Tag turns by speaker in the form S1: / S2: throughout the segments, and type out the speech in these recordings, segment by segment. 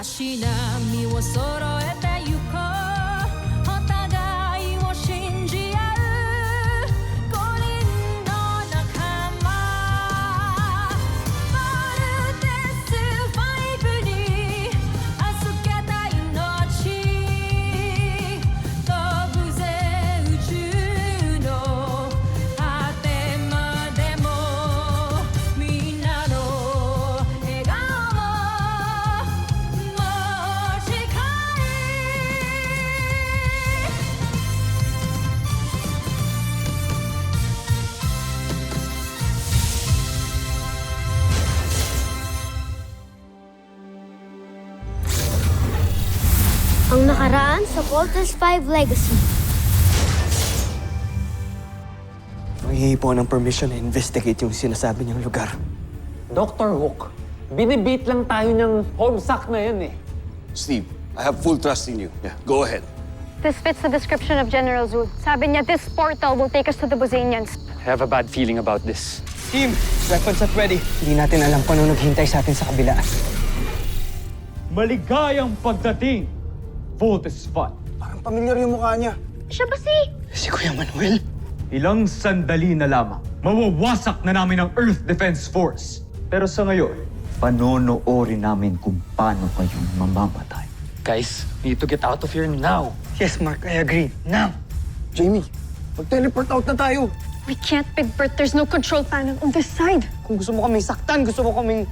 S1: しなみを揃えてゆこうお互いを信じ合う五人の仲間まるでスファイブに預けた命飛ぶぜ宇宙の果てまでもみんなの笑顔も
S2: Ang nakaraan sa Voltes 5 Legacy.
S3: Manghihingi po ng permission na investigate yung sinasabi niyang lugar.
S4: Dr. Hook, binibit lang tayo ng homesuck na yan eh.
S5: Steve, I have full trust in you. Yeah, go ahead.
S6: This fits the description of General Zod. Sabi niya, this portal will take us to the Bozanians.
S4: I have a bad feeling about this.
S3: Team, weapons at ready. Hindi natin alam kung ano naghihintay sa atin sa kabila.
S7: Maligayang pagdating, Voltes 5.
S3: Parang pamilyar yung mukha niya.
S6: Siya ba
S3: Si Kuya Manuel.
S7: Ilang sandali na lamang, mawawasak na namin ang Earth Defense Force. Pero sa ngayon, panonoorin namin kung paano kayong mamamatay.
S4: Guys, we need to get out of here now.
S3: Yes, Mark, I agree. Now! Jamie, mag-teleport out na tayo.
S6: We can't, Big Bert. There's no control panel on this side.
S3: Kung gusto mo kaming saktan, gusto mo kaming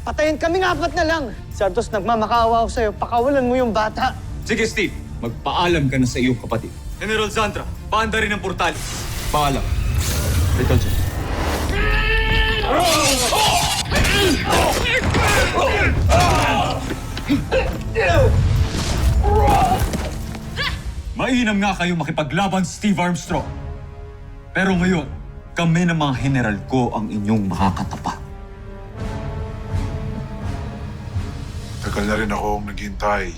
S3: patayin, kaming apat na lang. Santos, nagmamakaawa ako sa'yo. Pakawalan mo yung bata.
S7: Sige, Steve. Magpaalam ka na sa iyong kapatid. General Zantra, paanda rin ang portalis. Paalam. Ito, Jim. Mainam nga kayo makipaglaban, Steve Armstrong. Pero ngayon, kami ng mga general ko ang inyong makakatapat.
S8: Tagal na rin akong naghintay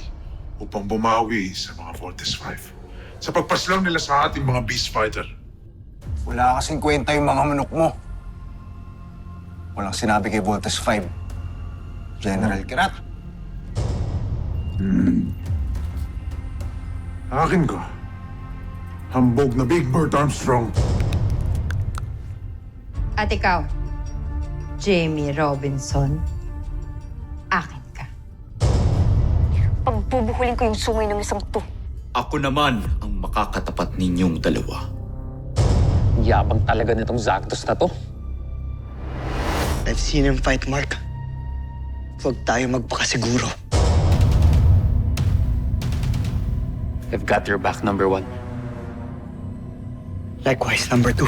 S8: upang bumawi sa mga Voltes 5. Sa pagpaslang nila sa ating mga beast fighter.
S9: Wala kasing kwenta yung mga manok mo. Walang sinabi kay Voltes 5. General Kirat.
S8: Akin ka. Hambog na Big Bird Armstrong.
S10: At ikaw, Jamie Robinson, akin ka.
S6: Pagbubuhulin ko yung sungay ng isang to.
S7: Ako naman ang makakatapat ninyong dalawa.
S4: Yabang talaga nitong Zactus na to.
S3: I've seen him fight, Mark. Huwag tayo magpakasiguro.
S4: I've got your back, number 1.
S3: Likewise, number 2.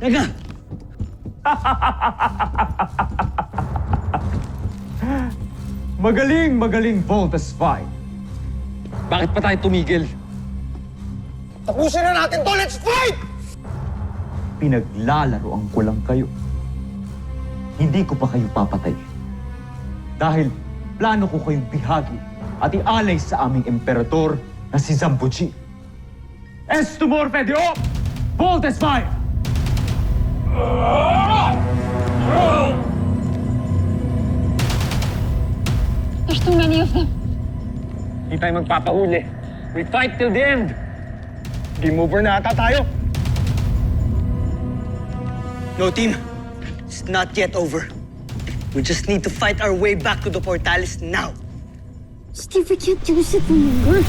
S3: Teka!
S7: Magaling Voltes 5. Bakit pa tayo tumigil?
S9: Tapusin na natin to! Let's fight!
S7: Pinaglalaroan ko lang kayo. Hindi ko pa kayo papatay. Dahil plano ko kayong bihagi at ialay sa aming emperador na si Zambuji. Estumor Fedeo! Voltes 5!
S6: There's too many of them.
S3: Hindi tayo magpapahuli. We fight till the end. Game over na ata tayo. No, team. It's not yet over. We just need to fight our way back to the Portales now.
S2: Steve, we can't use it anymore.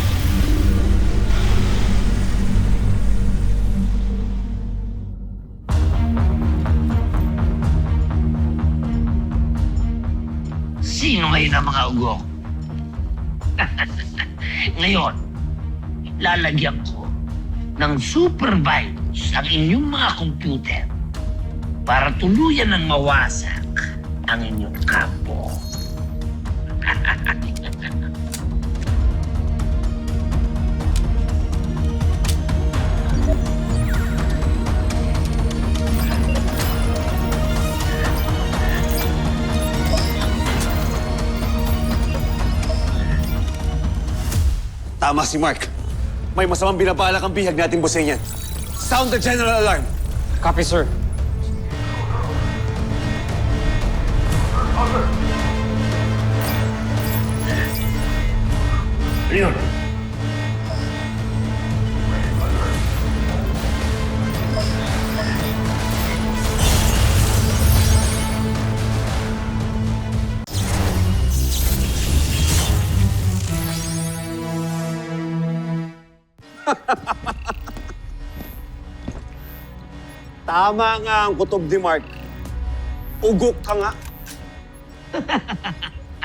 S11: Sino ngayon ang mga ugok? Ngayon, lalagyan ko ng supervise ang inyong mga computer para tuluyan ng mawasak ang inyong kampo.
S5: Tama si Mark. May masamang binabalak ang bihag natin Busenyan. Sound the general alarm.
S4: Copy, sir.
S11: Yun.
S5: Tama nga ang kutob ni Mark. Ugok ka nga.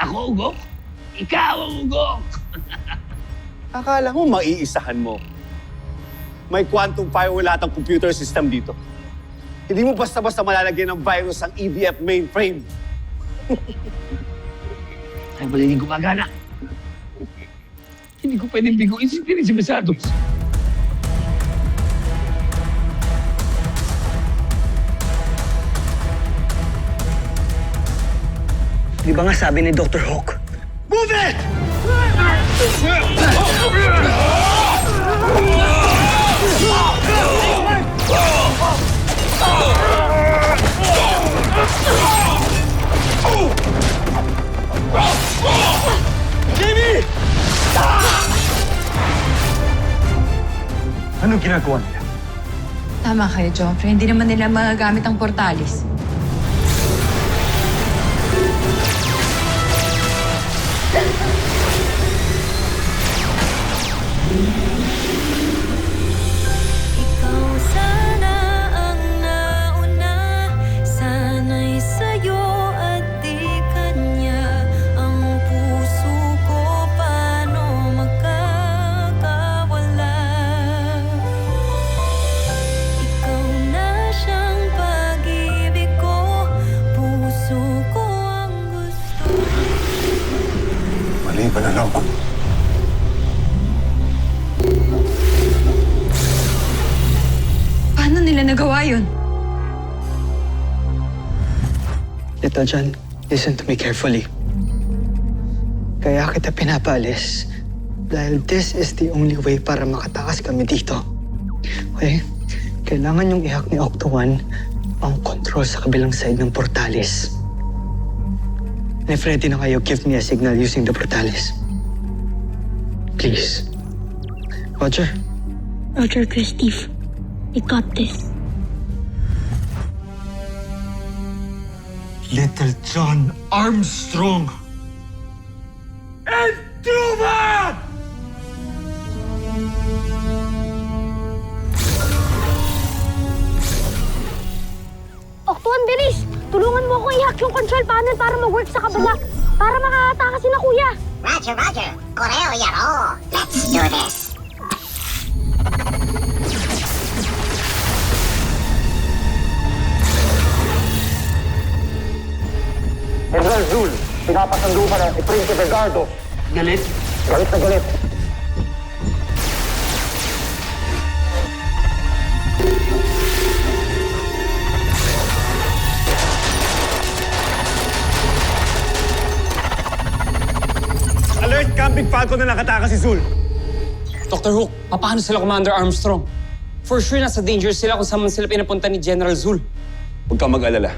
S11: Ako ugok? Ikaw ang ugok!
S5: Akala mo maiisahan mo. May quantum firewall lahat ang computer system dito. Hindi mo basta-basta malalagyan ng virus ang EDF mainframe.
S11: Ay, pala hindi gumagana. Hindi ko pwedeng biguin si Teresa Besados.
S3: Di ba nga sabi ni Dr. Hawk? Move it! Jamie!
S7: Anong ginagawa nila?
S10: Tama kayo, Joffrey. Hindi naman nila magagamit ang Portales.
S1: Ikaw sana ang nauna, sana'y sa'yo at di kanya. Ang puso ko paano magkakawala? Ikaw na siyang pag-ibig ko, puso ko ang gusto.
S8: Mali ba na lang?
S10: Paano nila nagawa yun?
S3: Little John, listen to me carefully. Kaya kita pinapaalis dahil this is the only way para makatakas kami dito. Okay? Kailangan yung ihack ni Octo One ang control sa kabilang side ng Portales. And if ready na kayo, give me a signal using the Portales. Please. Roger?
S2: Roger, Steve. We got this.
S7: Little John Armstrong and Truman!
S2: Octuan, bilis! Tulungan mo ako i-hack yung control panel para mag-work sa kabila. Para makakatakas na kuya.
S12: Roger, Roger. Koreo yaro. Let's do this.
S7: Manduka na si Prinsipe Gardo.
S11: Galit?
S7: Galit na galit.
S5: Alert! Camping Falcon na nakatakas si Zul.
S4: Dr. Hook, paano sila Commander Armstrong? For sure, nasa danger sila kung saan man sila pinapunta ni General Zul.
S5: Huwag kang mag-alala.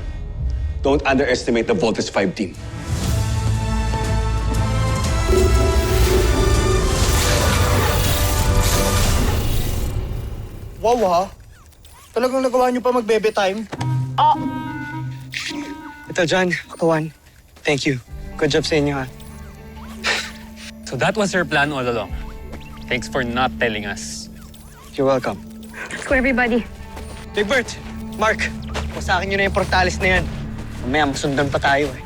S5: Don't underestimate the Voltes 5 team.
S9: Wow ha? Talagang nagawa niyo pa mag-bebe time?
S3: Ito, John, Kawan. Thank you. Good job sa inyo, ha?
S4: So that was your plan all along. Thanks for not telling us.
S3: You're welcome.
S6: Let's go, everybody.
S3: Big Bert, Mark, sa akin yun na yung portalis na yan. Mamaya, masundan pa tayo, eh.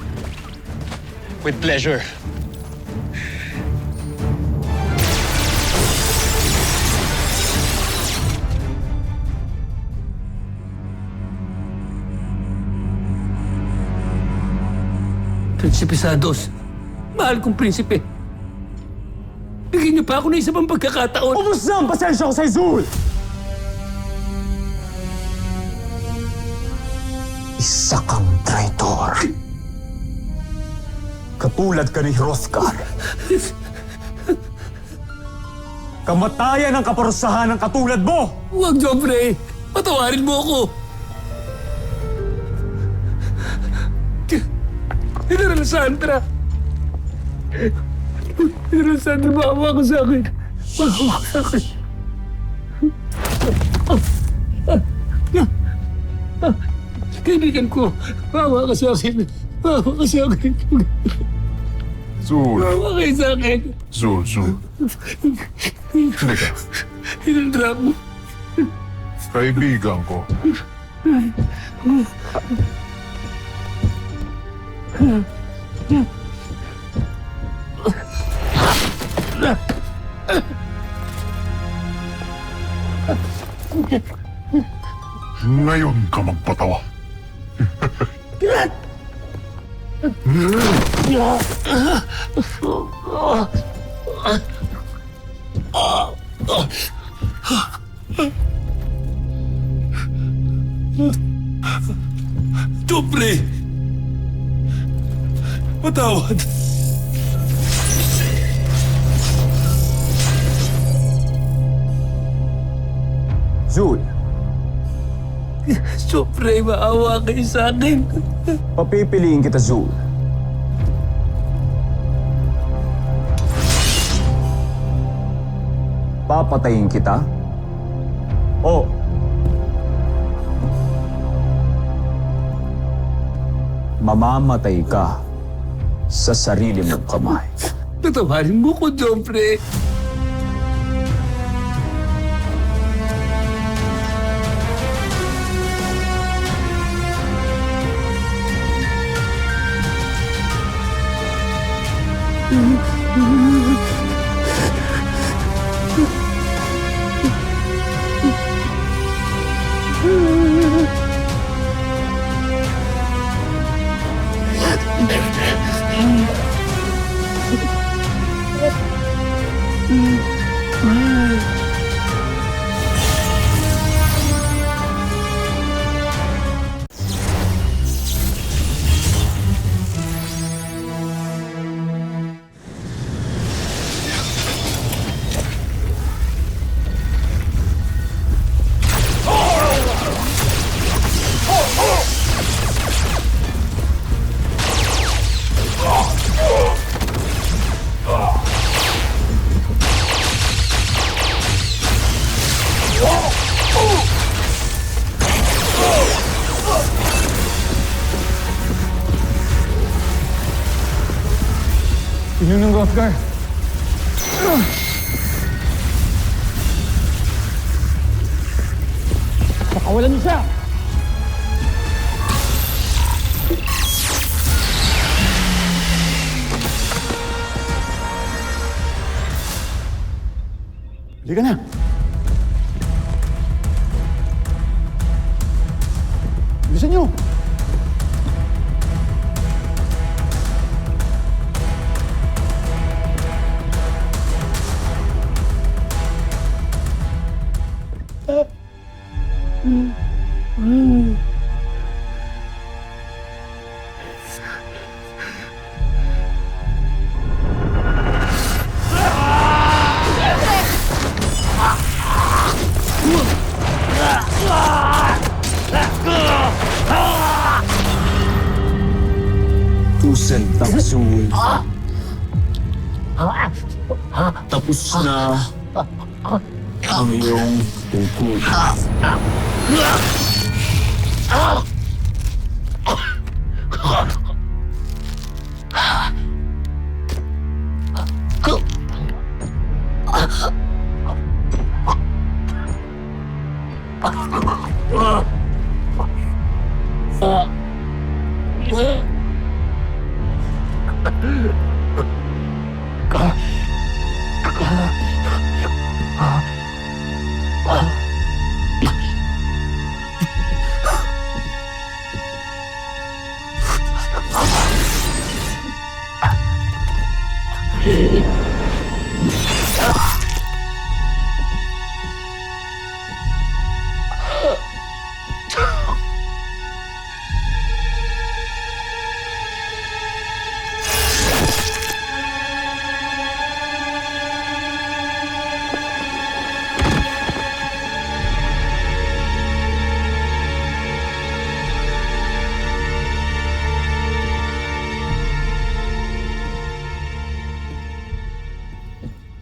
S4: With pleasure.
S11: Prinsipe Santos, mahal kong prinsipe. Bigyan niyo pa ako ng isa pang pagkakataon.
S7: Ubus na ang pasensya ko sa Zul! Isa kang traitor. Katulad ka ni Hrothgar. Kamatayan ang kaparusahan ng katulad mo!
S11: Huwag, Joffrey. Patawarin mo ako. General Sandra. General Sandra, maawa ka sa akin. Maawa ka sa akin. Kaibigan ko, maawa ka sa akin. Maawa ka sa akin.
S8: Zul.
S11: Maawa kayo sa akin.
S8: Zul. Halika.
S11: Hinandra mo.
S8: Kaibigan ko. Ngayon ka magpatawa.
S11: Joffrey! Patawad!
S7: Zul,
S11: Joffrey, maawa kayo sa akin.
S7: papipiliin kita, Zul. Papatayin kita? O mamamatay ka sa sarili mong kamay.
S11: Patawarin mo ko, Joffrey.
S4: Yun ng Hrothgar. Pakawalan niyo siya!
S7: Halika na. Bilisan niyo. Sentang Zoo. Tapos na ang iyong tungkol.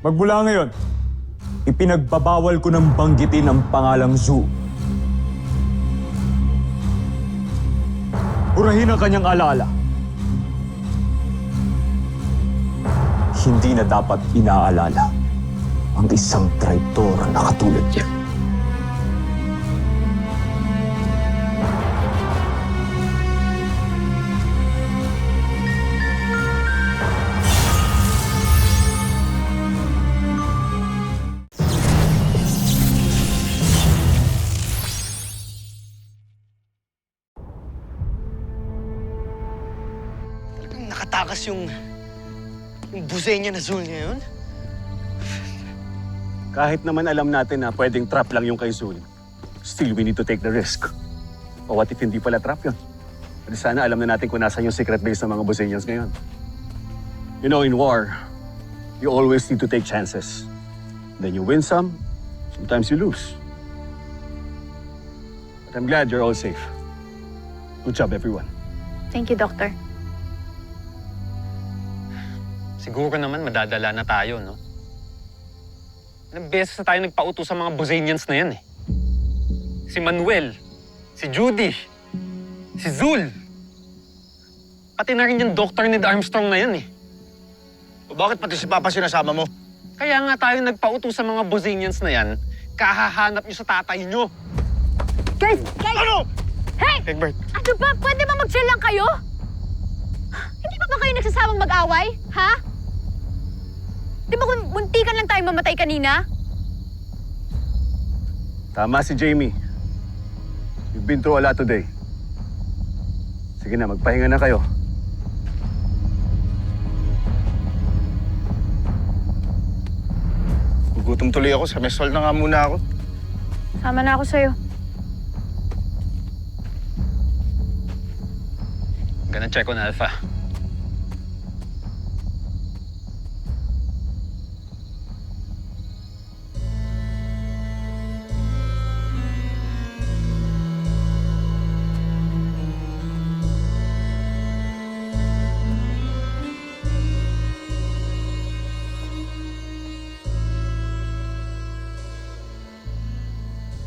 S7: Magmula ngayon, ipinagbabawal ko ng banggitin ang pangalang Zoo. Burahin ang kanyang alaala. Hindi na dapat inaalala ang isang traitor na katulad niya.
S3: Talagang nakatakas yung buzay niya na Zul ngayon.
S5: Kahit naman alam natin na pwedeng trap lang yung kay Zul, still we need to take the risk. O what if hindi pala trap yun? Pero sana alam na natin kung nasan yung secret base ng mga Buzenians ngayon. You know, in war, you always need to take chances. Then you win some, sometimes you lose. But I'm glad you're all safe. Good job, everyone.
S6: Thank you, Doctor.
S4: Siguro naman madadala na tayo, no? Ilang beses na tayo nagpauto sa mga Buzenians na yan, eh. Si Manuel, si Judy, si Zul. Pati na rin yung Dr. Ned Armstrong na yan, eh.
S9: O bakit pati si Papa sinasama mo?
S4: Kaya nga tayo nagpauto sa mga Buzenians na yan, kahahanap nyo sa tatay nyo.
S2: Guys!
S9: Ano?
S2: Hey!
S9: Egbert.
S2: Ano ba? Pwede ba mag-chill lang kayo? Hindi pa ba kayo nagsasawang mag-away? Ha? Di ba kung muntikan lang tayo mamatay kanina?
S5: Tama si Jamie. You've been through a lot today. Sige na, magpahinga na kayo.
S9: Gugutom tuloy ako. Sa mesol na nga muna ako.
S6: Sama na ako sa'yo.
S4: Gonna check on Alpha.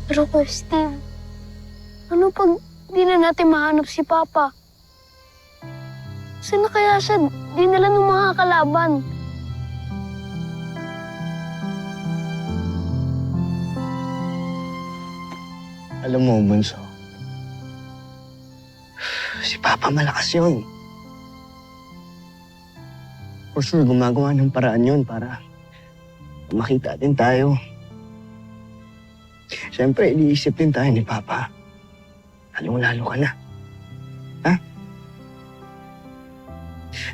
S2: Pero Steve, ano pag di na natin mahanap si Papa? Saan na kaya siya dinala ng mga kalaban?
S3: Alam mo, Bunso, si Papa malakas yun. For sure, gumagawa ng paraan yun para makita din tayo. Siyempre, iniisip din tayo ni Papa. Lalong-lalo ka na. Ha?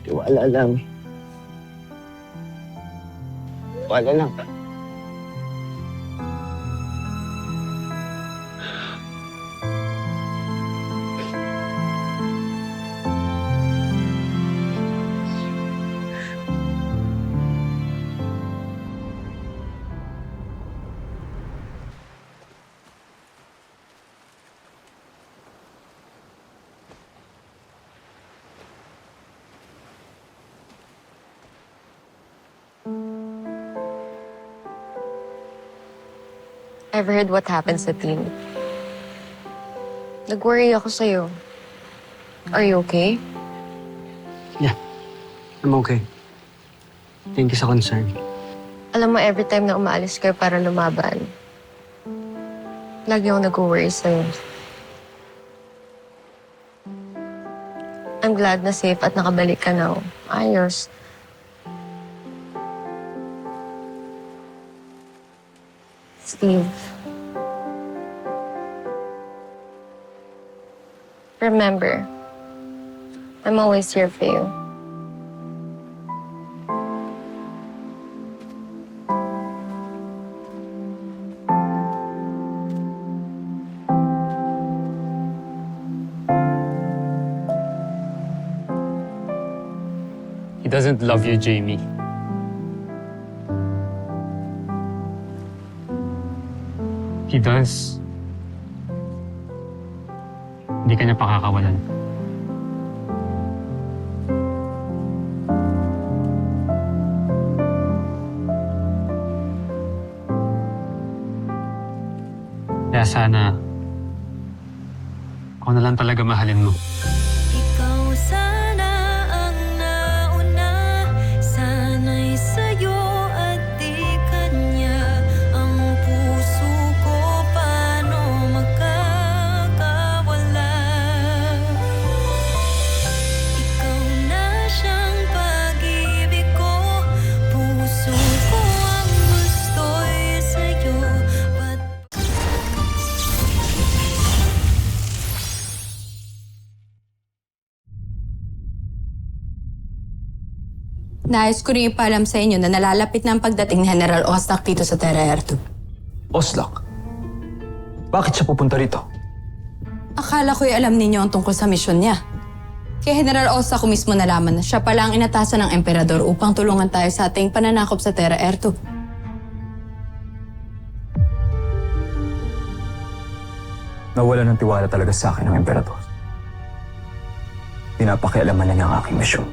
S3: Tiwala lang. Tiwala lang.
S6: I've heard what happened sa team. Nag-worry ako sa'yo. Are you okay?
S3: Yeah, I'm okay. Thank you sa concern.
S6: Alam mo, every time na umaalis kayo para lumaban, lagi akong nag-worry sa'yo. I'm glad na safe at nakabalik ka na. Ayos. Steve. Remember, I'm always here for you.
S4: He doesn't love you, Jamie. He does. Hindi ka niya pakakawalan. Kaya sana, ako na lang talaga mahalin mo.
S1: Ikaw sana ang nauna, sana'y sa'yo at di kanya. Ang puso ko paano magkakawala? Ikaw na siyang pag-ibig ko, puso ko ang gusto'y sa'yo.
S10: Nais ko rin ipaalam sa inyo na nalalapit na ang pagdating ni General Oslak dito sa Terra Air 2.
S7: Oslak? Bakit siya pupunta rito?
S10: Akala ko'y alam ninyo ang tungkol sa misyon niya. Kaya General Oslak ko mismo nalaman na siya pala ang inatasan ng Emperador upang tulungan tayo sa ating pananakop sa Terra Air 2.
S7: Nawala ng tiwala talaga sa akin ng Emperador. Pinapakialaman na niya ang aking misyon.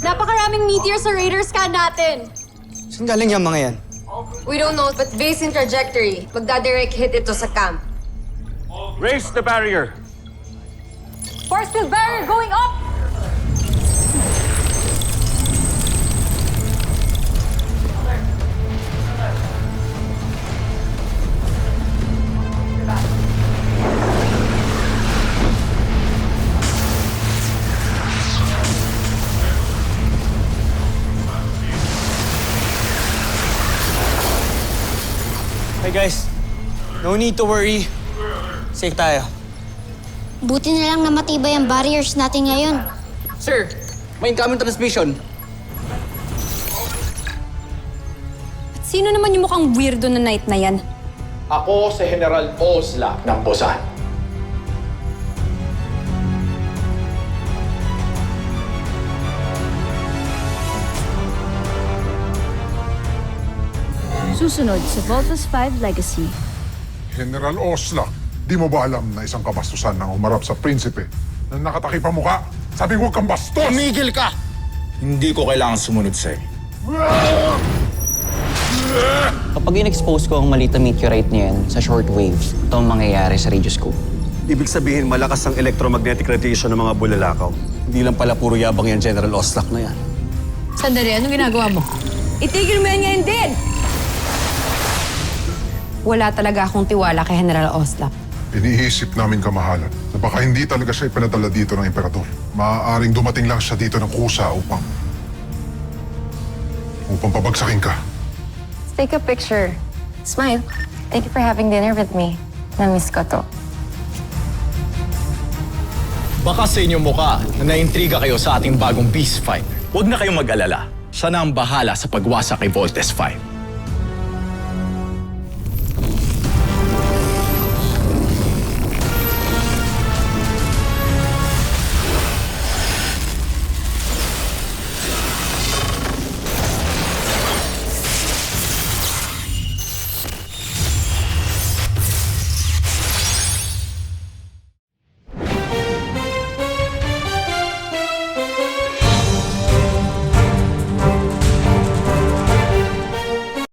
S6: Napakaraming meteor sa radar scan natin.
S3: Saan galing yung mga yan?
S6: We don't know, but based in trajectory, magdadirect hit ito sa camp.
S5: Raise the barrier!
S6: Force field barrier going up!
S3: Hey guys, no need to worry. Safe tayo.
S12: Buti na lang na matibay ang barriers natin ngayon.
S3: Sir, may incoming transmission.
S10: Sino naman yung mukhang weirdo na night na yan?
S9: Ako si General Oslak ng Busan.
S1: Susunod sa Voltes 5 Legacy.
S8: General Oslak, di mo ba alam na isang kabastusan ang umarap sa prinsipe na nakatakip ang muka? Sabi ko, huwag kang bastos!
S9: Tumigil ka! Hindi ko kailangan sumunod sa'yo.
S13: Kapag in-expose ko ang maliit na meteorite niyan sa shortwave, ito ang mangyayari sa radioscope.
S5: Ibig sabihin, malakas ang electromagnetic radiation ng mga bulalakaw. Hindi lang pala puro yabang yan, General Oslak na yan.
S10: Sandali, anong ginagawa mo? Itigil mo yan ngayon din! Wala talaga akong tiwala kay General Oslak.
S8: Iniisip namin kamahalan na baka hindi talaga siya ipanadala dito ng Emperador. Maaaring dumating lang siya dito ng kusa upang pabagsakin ka.
S6: Let's take a picture. Smile. Thank you for having dinner with me. Na-miss ko to.
S9: Baka sa inyong mukha na naintriga kayo sa ating bagong beast fighter. Huwag na kayong mag-alala. Siya na ang bahala sa pagwasak kay Voltes 5.